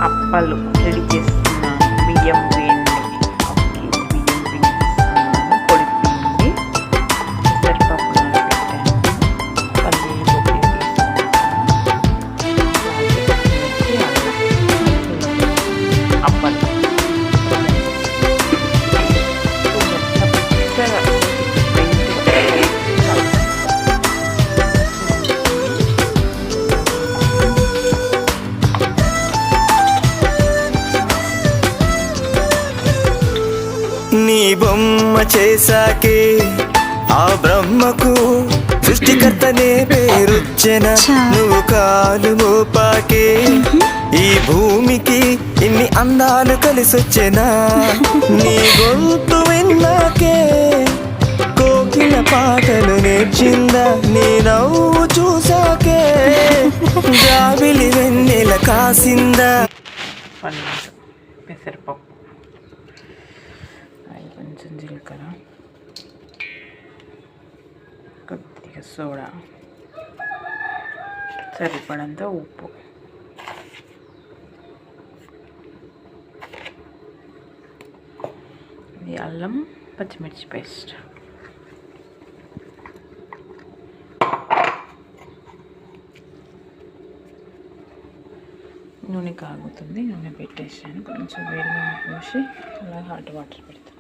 అప్పాలు రెడీ చేస్తున్నాను. బియ్యం పిండి 1 కేజీ బియ్యం పిండి తీసుకున్నాను. పొడి పిండి, పెసరపప్పు నానబెట్టాను, పల్లీలు కొద్దిగా తీసుకున్నాను, అప్పాలు నీ బొమ్మ చేశాకే ఆ బ్రహ్మకు సృష్టికర్తనే పేరొచ్చెనా. నువ్వు కాలు మోపాకే ఈ భూమికి ఇన్ని అందాలు కలిసొచ్చెనా. నీ గొంతు విన్నాకే కోకిల పాటలు నేర్చిందా. నీ నవ్వు చూసాకే జాబిలి వెన్నెల కాసిందా. పెసరపప్పు, కొంచెం జీలకర్ర, కొద్దిగా సోడా, సరిపడంత ఉప్పు, ఇది అల్లం పచ్చిమిర్చి పేస్ట్, నూనె కాగుతుంది. నూనె పెట్టేసాను. కొంచెం వేడి నూనె పోసి అలా హాట్ వాటర్ పెడతాను.